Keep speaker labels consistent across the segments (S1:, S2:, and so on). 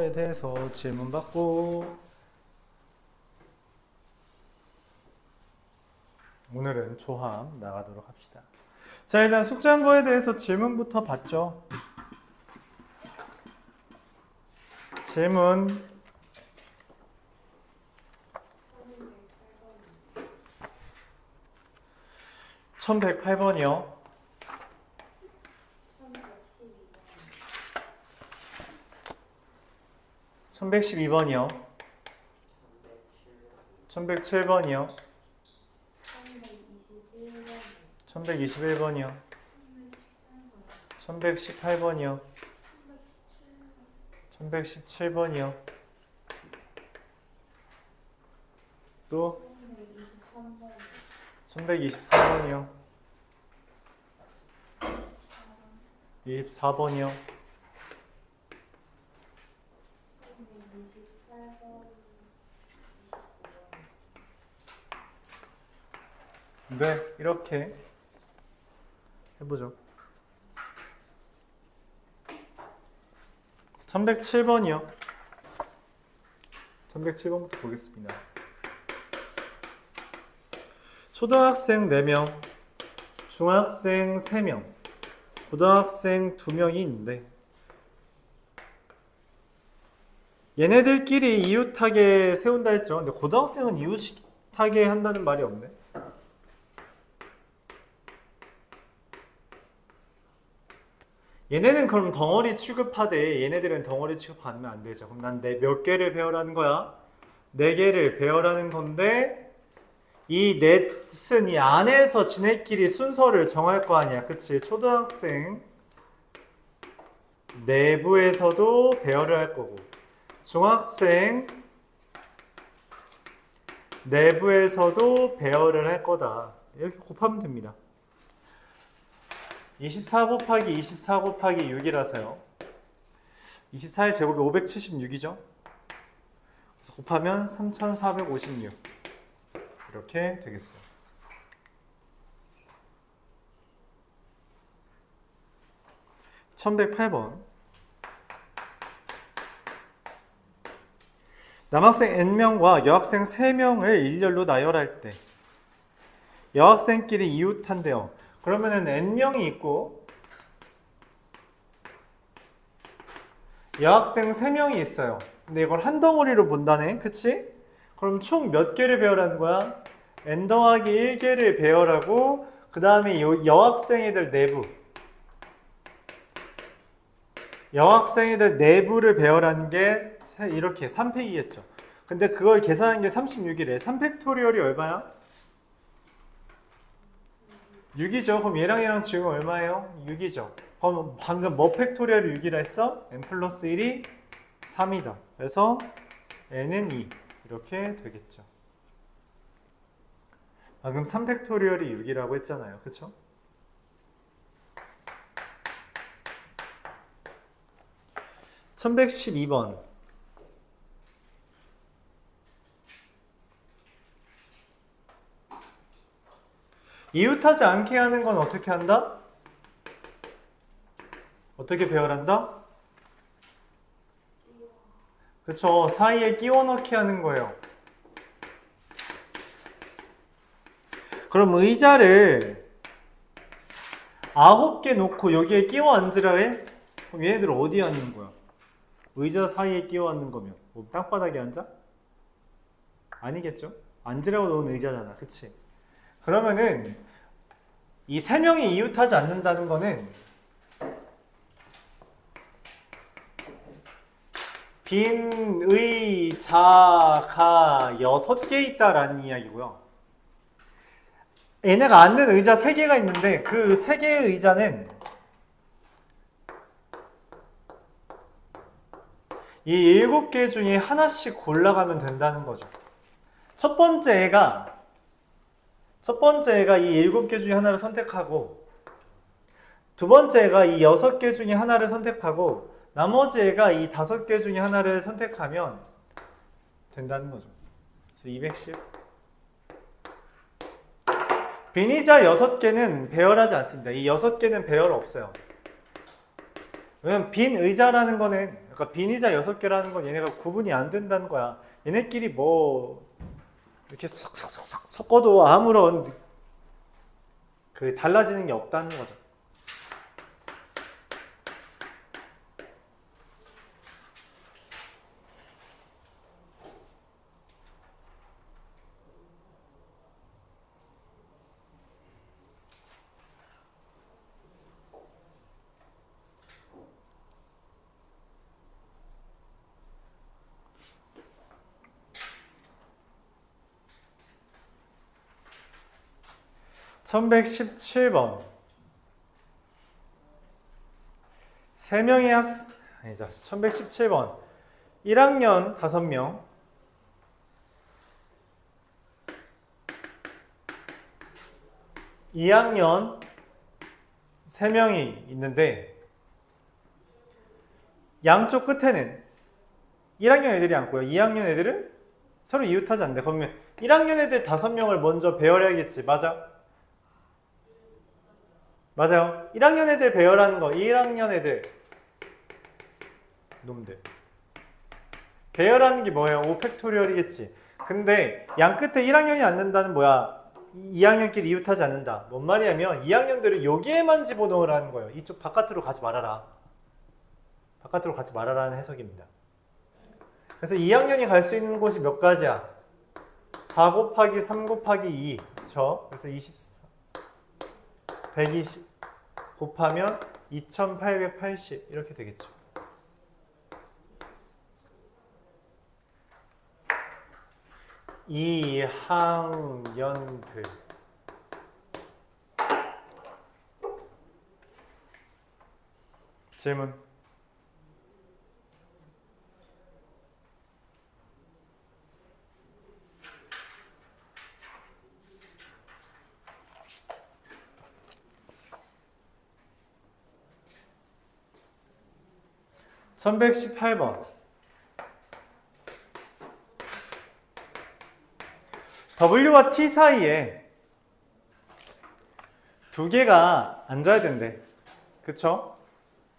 S1: 에 대해서 질문 받고 오늘은 조합 나가도록 합시다. 자, 일단 숙제한 거에 대해서 질문부터 받죠. 질문 1108번이요. 1112번이요. 1107번이요. 1121번이요. 1118번이요. 1117번이요. 또 1123번이요. 24번이요. 네, 이렇게 해보죠. 1107번이요. 1107번부터 보겠습니다. 초등학생 4명, 중학생 3명, 고등학생 2명이 있는데 얘네들끼리 이웃하게 세운다 했죠. 근데 고등학생은 이웃하게 한다는 말이 없네. 얘네는 그럼 덩어리 취급하되 얘네들은 덩어리 취급하면 안 되죠. 그럼 난 몇 개를 배열하는 거야? 4개를 배열하는 건데 이 넷은 이 안에서 지네끼리 순서를 정할 거 아니야. 그치? 초등학생 내부에서도 배열을 할 거고 중학생 내부에서도 배열을 할 거다. 이렇게 곱하면 됩니다. 24 곱하기 24 곱하기 6이라서요. 24의 제곱이 576이죠. 그래서 곱하면 3456 이렇게 되겠어요. (1108번) 남학생 n명과 여학생 3명을 일렬로 나열할 때 여학생끼리 이웃한대요. 그러면은 n명이 있고 여학생 3명이 있어요. 근데 이걸 한 덩어리로 본다네. 그치? 그럼 총 몇 개를 배열하는 거야? n 더하기 1개를 배열하고 그 다음에 여학생애들 내부 여학생애들 내부를 배열하는 게 이렇게 3팩이겠죠. 근데 그걸 계산한 게 36이래. 3팩토리얼이 얼마야? 6이죠. 그럼 얘랑 얘랑 지금 얼마예요? 6이죠. 그럼 방금 뭐 팩토리얼이 6이라 했어? n 플러스 1이 3이다. 그래서 n은 2 이렇게 되겠죠. 방금 3팩토리얼이 6이라고 했잖아요. 그쵸? (1112번) 이웃하지 않게 하는 건 어떻게 한다? 어떻게 배열한다? 그쵸, 사이에 끼워 넣기 하는 거예요. 그럼 의자를 9개 놓고 여기에 끼워 앉으라 해? 그럼 얘네들 어디에 앉는 거야? 의자 사이에 끼워 앉는 거면 뭐 땅바닥에 앉아? 아니겠죠? 앉으라고 놓은 의자잖아. 그치? 그러면은 이 3명이 이웃하지 않는다는 거는 빈 의자가 6개 있다라는 이야기고요. 얘네가 앉는 의자 3개가 있는데 그 3개의 의자는 이 7개 중에 하나씩 골라가면 된다는 거죠. 첫 번째 애가 이 7개 중에 하나를 선택하고 두 번째 애가 이 6개 중에 하나를 선택하고 나머지 애가 이 5개 중에 하나를 선택하면 된다는 거죠. 그래서 210 빈의자 6개는 배열하지 않습니다. 이 6개는 배열 없어요. 왜냐면 빈 의자라는 거는, 그러니까 빈 의자 6개라는 건 얘네가 구분이 안 된다는 거야. 얘네끼리 뭐 이렇게 섞 섞어도 아무런 그 달라지는 게 없다는 거죠. (1117번) 3명의 학생, 아니죠. 1117번 1학년 5명, 2학년 3명이 있는데 양쪽 끝에는 1학년 애들이 앉고요. 2학년 애들은 서로 이웃하지 않는데, 그러면 1학년 애들 5명을 먼저 배열해야겠지. 맞아? 맞아요. 1학년 애들 배열하는 거, 1학년 애들 놈들 배열하는 게 뭐예요? 5팩토리얼이겠지. 근데 양 끝에 1학년이 앉는다는 뭐야? 2학년끼리 이웃하지 않는다. 뭔 말이냐면 2학년들은 여기에만 집어넣으라는 거예요. 이쪽 바깥으로 가지 말아라. 바깥으로 가지 말아라는 해석입니다. 그래서 2학년이 갈 수 있는 곳이 몇 가지야? 4 곱하기 3 곱하기 2. 그쵸? 그래서 24, 120 곱하면 2880 이렇게 되겠죠. 이 학년들 질문. (1118번) W와 T 사이에 2개가 앉아야 된대. 그쵸?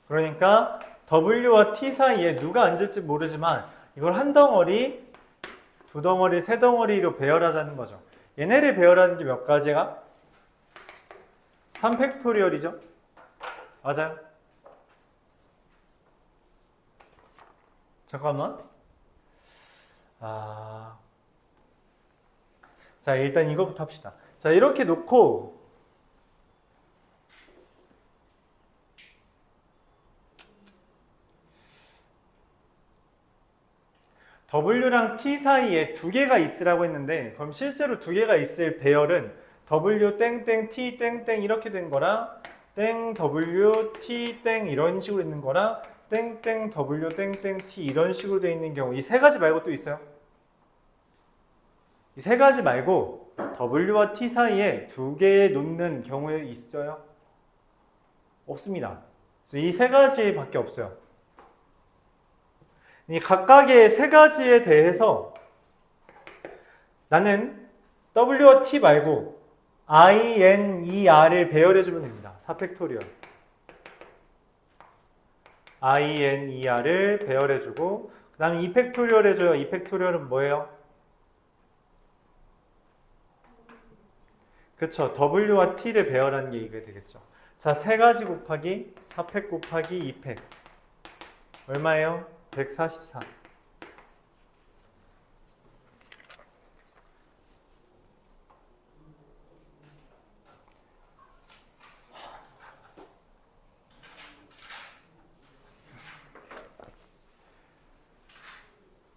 S1: 그러니까 W와 T 사이에 누가 앉을지 모르지만 이걸 한 덩어리, 2덩어리, 3덩어리로 배열하자는 거죠. 얘네를 배열하는 게 몇 가지가? 3팩토리얼이죠? 맞아요? 잠깐만. 자, 일단 이거부터 합시다. 자, 이렇게 놓고 W랑 T 사이에 2개가 있으라고 했는데, 그럼 실제로 2개가 있을 배열은 W 땡땡 T 땡땡 이렇게 된 거랑 땡 W T 땡 이런 식으로 있는 거랑 땡땡 W 땡땡 T 이런 식으로 되어 있는 경우, 이 3가지 말고 또 있어요? 이 3가지 말고 W와 T 사이에 2개 놓는 경우에 있어요? 없습니다. 그래서 이 3가지밖에 없어요. 이 각각의 3가지에 대해서 나는 W와 T 말고 INER을 배열해주면 됩니다. 4팩토리얼. INER을 배열해주고, 그 다음에 2팩토리얼 해줘요. 2팩토리얼은 뭐예요? 그쵸. W와 T를 배열하는 게 이게 되겠죠. 자, 3가지 곱하기 4팩 곱하기 2팩. 얼마예요? 144.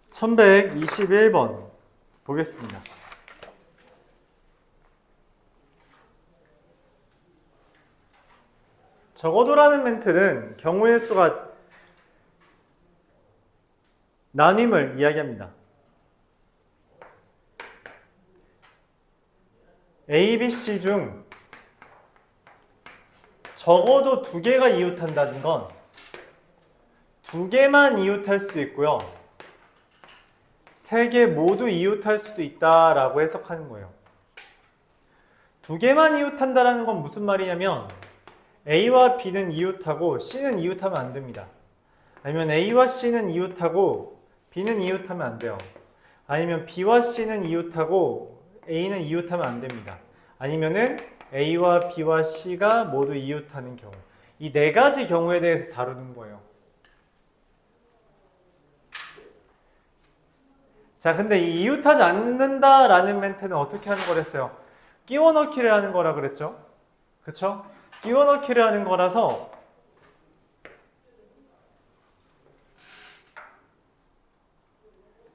S1: (1121번) 보겠습니다. 적어도라는 멘트는 경우의 수가 나뀜을 이야기합니다. A, B, C 중 적어도 2개가 이웃한다는 건 2개만 이웃할 수도 있고요. 3개 모두 이웃할 수도 있다라고 해석하는 거예요. 2개만 이웃한다는 건 무슨 말이냐면 A와 B는 이웃하고 C는 이웃하면 안 됩니다. 아니면 A와 C는 이웃하고 B는 이웃하면 안 돼요. 아니면 B와 C는 이웃하고 A는 이웃하면 안 됩니다. 아니면은 A와 B와 C가 모두 이웃하는 경우. 이 네 가지 경우에 대해서 다루는 거예요. 자, 근데 이 이웃하지 않는다라는 멘트는 어떻게 하는 거랬어요? 끼워 넣기를 하는 거라 그랬죠? 그쵸? 끼워 넣기를 하는 거라서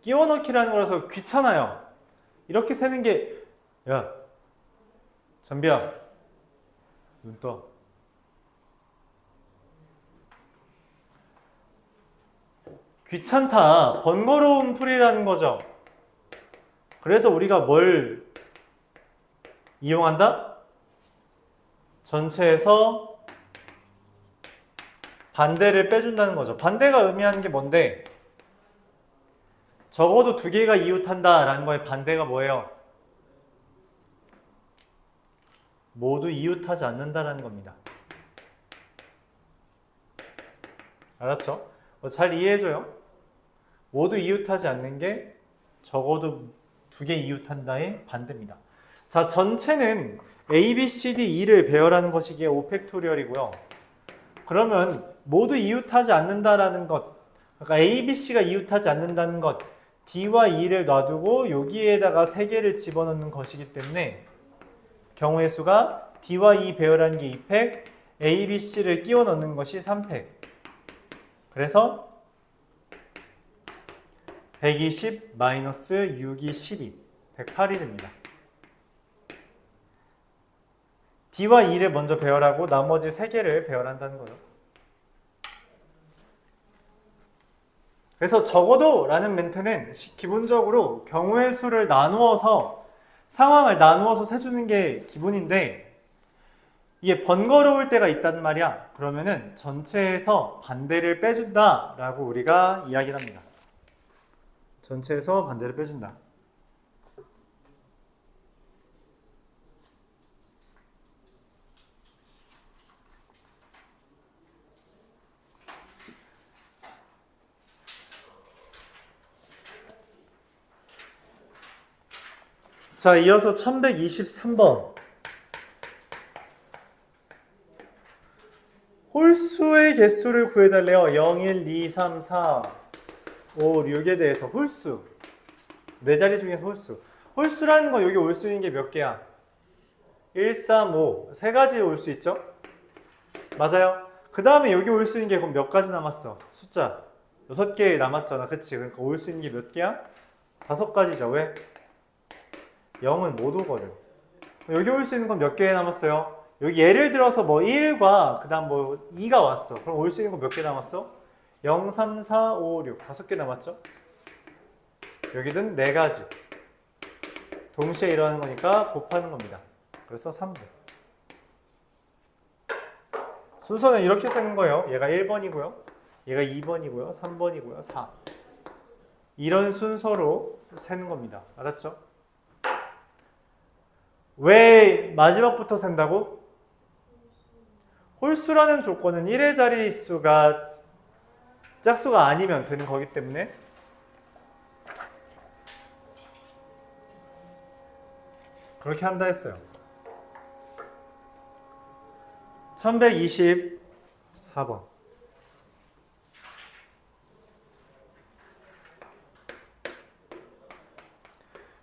S1: 끼워 넣기를 하는 거라서 귀찮아요. 이렇게 세는 게, 야, 전비야, 눈 떠. 귀찮다, 번거로운 풀이라는 거죠. 그래서 우리가 뭘 이용한다? 전체에서 반대를 빼준다는 거죠. 반대가 의미하는 게 뭔데? 적어도 두 개가 이웃한다 라는 거의 반대가 뭐예요? 모두 이웃하지 않는다라는 겁니다. 알았죠? 잘 이해해줘요. 모두 이웃하지 않는 게 적어도 두 개 이웃한다의 반대입니다. 자, 전체는 A, B, C, D, E를 배열하는 것이기에 5팩토리얼이고요. 그러면 모두 이웃하지 않는다라는 것, 그러니까 A, B, C가 이웃하지 않는다는 것, D와 E를 놔두고 여기에다가 3개를 집어넣는 것이기 때문에 경우의 수가 D와 E 배열하는 게 2팩, A, B, C를 끼워 넣는 것이 3팩. 그래서 120 마이너스 6이 12, 108이 됩니다. D와 E를 먼저 배열하고 나머지 3개를 배열한다는 거죠. 그래서 적어도 라는 멘트는 기본적으로 경우의 수를 나누어서 상황을 나누어서 세주는 게 기본인데 이게 번거로울 때가 있단 말이야. 그러면은 전체에서 반대를 빼준다 라고 우리가 이야기를 합니다. 전체에서 반대를 빼준다. 자, 이어서 1123번. 홀수의 개수를 구해달래요. 0, 1, 2, 3, 4, 5, 6에 대해서 홀수. 네 자리 중에서 홀수. 홀수라는 건 여기 올 수 있는 게 몇 개야? 1, 3, 5. 세 가지 올 수 있죠? 맞아요. 그 다음에 여기 올 수 있는 게 그럼 몇 가지 남았어? 숫자. 6개 남았잖아. 그치? 그러니까 올 수 있는 게 몇 개야? 5가지죠. 왜? 0은 못 오거든. 여기 올 수 있는 건 몇 개 남았어요? 여기 예를 들어서 뭐 1과 그 다음 뭐 2가 왔어. 그럼 올 수 있는 거 몇 개 남았어? 0, 3, 4, 5, 6. 5개 남았죠? 여기는 4가지. 동시에 일어나는 거니까 곱하는 겁니다. 그래서 3분. 순서는 이렇게 세는 거예요. 얘가 1번이고요. 얘가 2번이고요. 3번이고요. 4. 이런 순서로 세는 겁니다. 알았죠? 왜 마지막부터 센다고? 홀수라는 조건은 1의 자릿수가 짝수가 아니면 되는 거기 때문에 그렇게 한다 했어요. 1124번.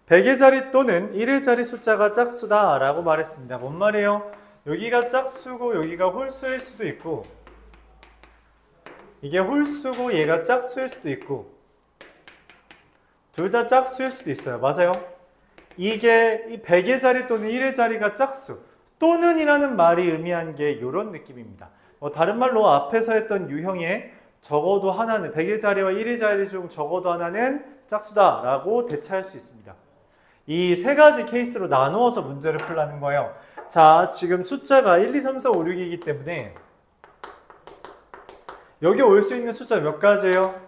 S1: 백의 자리 또는 1의 자리 숫자가 짝수다 라고 말했습니다. 뭔 말이에요? 여기가 짝수고 여기가 홀수일 수도 있고 이게 홀수고 얘가 짝수일 수도 있고 둘 다 짝수일 수도 있어요. 맞아요? 이게 이 100의 자리 또는 1의 자리가 짝수 또는 이라는 말이 의미한 게 이런 느낌입니다. 다른 말로 앞에서 했던 유형의 적어도 하나는 100의 자리와 1의 자리 중 적어도 하나는 짝수다 라고 대체할 수 있습니다. 이 세 가지 케이스로 나누어서 문제를 풀라는 거예요. 자, 지금 숫자가 1, 2, 3, 4, 5, 6이기 때문에 여기 올 수 있는 숫자 몇 가지예요?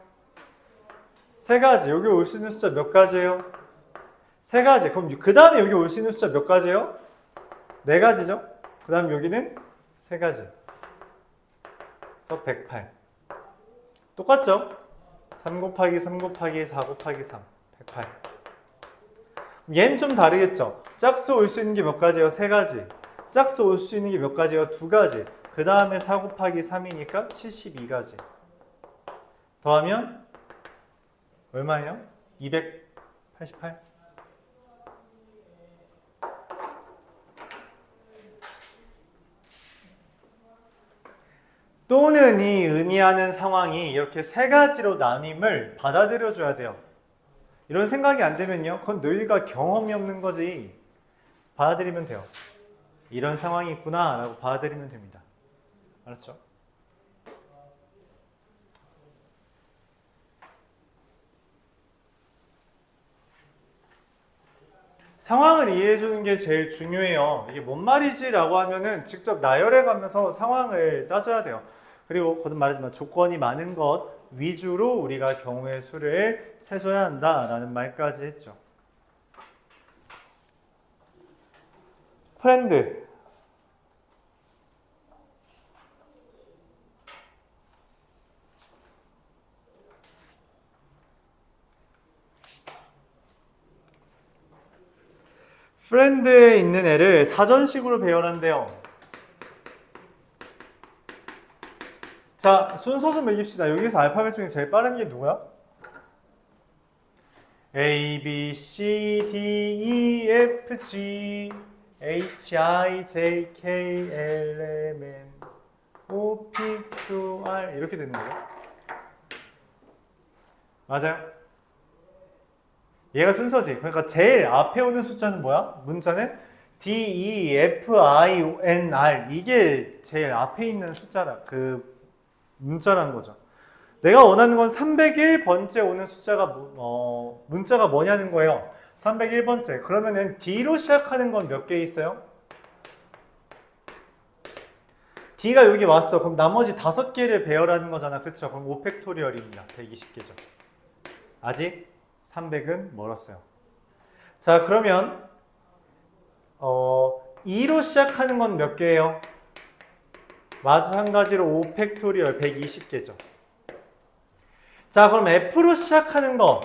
S1: 3가지. 여기 올 수 있는 숫자 몇 가지예요? 3가지. 그럼 그 다음에 여기 올 수 있는 숫자 몇 가지예요? 4가지죠? 그 다음 여기는 3가지. 그래서 108. 똑같죠? 3 곱하기 3 곱하기 4 곱하기 3. 108. 얘는 좀 다르겠죠? 짝수 올 수 있는 게 몇 가지예요? 3가지. 짝수 올 수 있는 게 몇 가지예요? 2가지. 그 다음에 4 곱하기 3이니까 72가지. 더하면 얼마예요? 288. 또는이 의미하는 상황이 이렇게 3가지로 나님을 받아들여줘야 돼요. 이런 생각이 안 되면요, 그건 너희가 경험이 없는 거지. 받아들이면 돼요. 이런 상황이 있구나 라고 받아들이면 됩니다. 알았죠? 상황을 이해해 주는 게 제일 중요해요. 이게 뭔 말이지? 라고 하면은 직접 나열해 가면서 상황을 따져야 돼요. 그리고 거듭 말하지만 조건이 많은 것 위주로 우리가 경우의 수를 세줘야 한다라는 말까지 했죠. 프렌드. 프렌드에 있는 애를 사전식으로 배열한대요. 자, 순서 좀 매깁시다. 여기서 알파벳 중에 제일 빠른 게 누구야? A, B, C, D, E, F, G, H, I, J, K, L, M, N, O, P, Q, R 이렇게 되는 거죠. 맞아요? 얘가 순서지. 그러니까 제일 앞에 오는 숫자는 뭐야? 문자는 D, E, F, I, N, R 이게 제일 앞에 있는 숫자라 그 문자라는 거죠. 내가 원하는 건 301번째 오는 숫자가 문자가 뭐냐는 거예요. 301번째. 그러면은 D로 시작하는 건 몇 개 있어요? D가 여기 왔어. 그럼 나머지 5개를 배열하는 거잖아. 그쵸? 그럼 5팩토리얼입니다. 120개죠. 아직 300은 멀었어요. 자, 그러면 2로 시작하는 건 몇 개예요? 마찬가지로 5팩토리얼 120개죠. 자, 그럼 F로 시작하는 것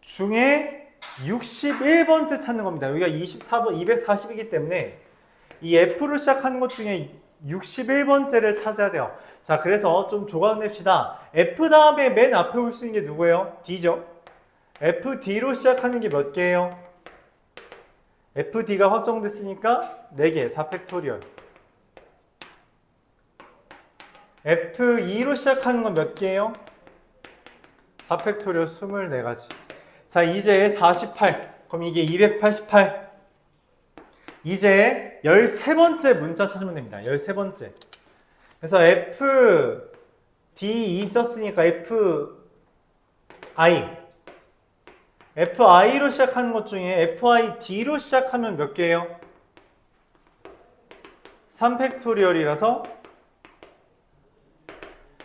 S1: 중에 61번째 찾는 겁니다. 여기가 24번, 240이기 때문에 이 F로 시작하는 것 중에 61번째를 찾아야 돼요. 자, 그래서 좀 조각 냅시다. F 다음에 맨 앞에 올 수 있는 게 누구예요? D죠. FD로 시작하는 게 몇 개예요? FD가 확정됐으니까 4개, 4팩토리얼. F2로 시작하는 건 몇 개예요? 4팩토리얼 24가지. 자, 이제 48. 그럼 이게 288. 이제 13번째 문자 찾으면 됩니다. 13번째. 그래서 FD 있었으니까 FI로 시작하는 것 중에 FID로 시작하면 몇 개예요? 3팩토리얼이라서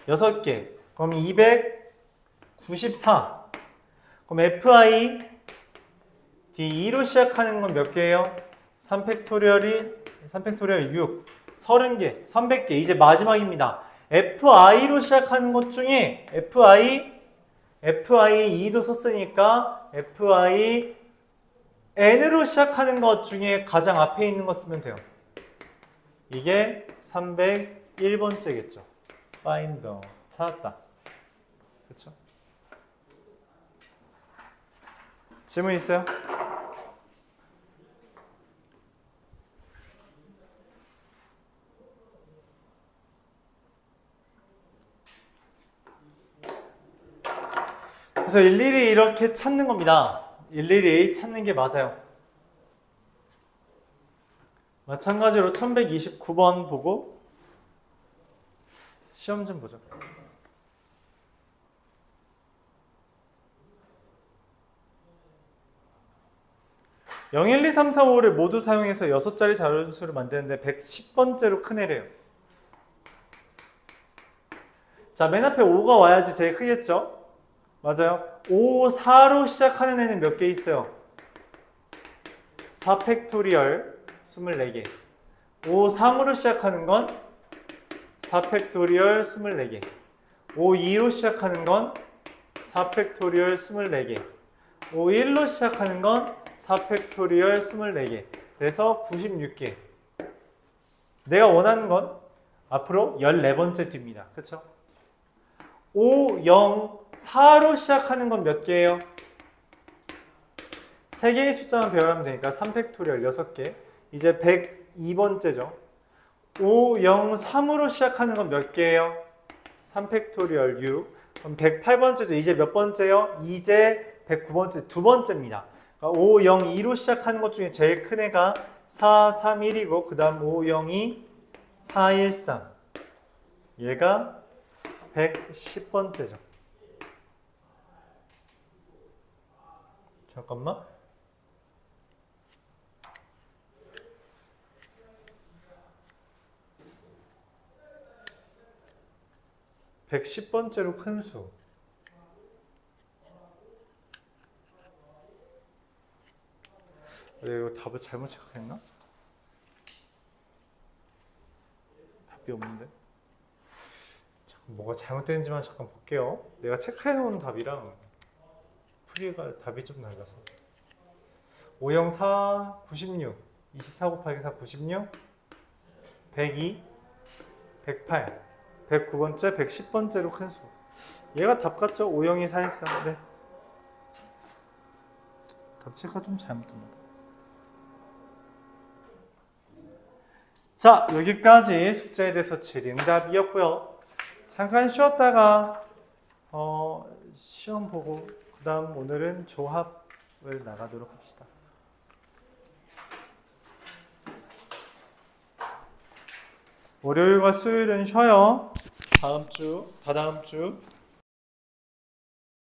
S1: 6개. 그럼 294. 그럼 FID2로 시작하는 건 몇 개예요? 3팩토리얼 6. 30개, 300개. 이제 마지막입니다. FI로 시작하는 것 중에 FI2도 썼으니까 FIN으로 시작하는 것 중에 가장 앞에 있는 거 쓰면 돼요. 이게 301번째겠죠. find. 찾았다. 그렇죠? 질문 있어요? 그래서 일일이 이렇게 찾는 겁니다. 일일이 찾는 게 맞아요. 마찬가지로 1129번 보고 시험 좀 보죠. (0, 1, 2, 3, 4, 5를 모두 사용해서 6자리 자료수를 만드는데 110번째로 큰 애래요. 자, 맨 앞에 5가 와야지 제일 크겠죠? 맞아요. 5, 4로 시작하는 애는 몇 개 있어요? 4팩토리얼 24개. 5, 3으로 시작하는 건 4팩토리얼 24개. 5, 2로 시작하는 건 4팩토리얼 24개. 5, 1로 시작하는 건 4팩토리얼 24개. 그래서 96개. 내가 원하는 건 앞으로 14번째 듭니다. 그쵸? 5, 0, 4로 시작하는 건 몇 개예요? 3개의 숫자만 배워가면 되니까 3팩토리얼 6개. 이제 102번째죠. 5, 0, 3으로 시작하는 건 몇 개예요? 3팩토리얼 6. 그럼 108번째죠. 이제 몇 번째요? 이제 109번째, 두 번째입니다. 그러니까 5, 0, 2로 시작하는 것 중에 제일 큰 애가 4, 3, 1이고 그 다음 5, 0, 2, 4, 1, 3. 얘가 110번째죠. 잠깐만. 110번째로 큰 수. 이거 답을 잘못 체크했나? 답이 없는데. 잠깐 뭐가 잘못되는지만 잠깐 볼게요. 내가 체크해놓은 답이랑 풀이가 답이 좀 달라서. 504 96 24 곱하기 4 96 102 108 109번째 110번째로 큰 수. 얘가 답 같죠? 502 413. 네. 답 체크가 좀 잘못됩니다. 자, 여기까지 숙제에 대해서 질의응답이었고요. 잠깐 쉬었다가 시험 보고 그 다음 오늘은 조합을 나가도록 합시다. 월요일과 수요일은 쉬어요. 다음 주, 다다음 주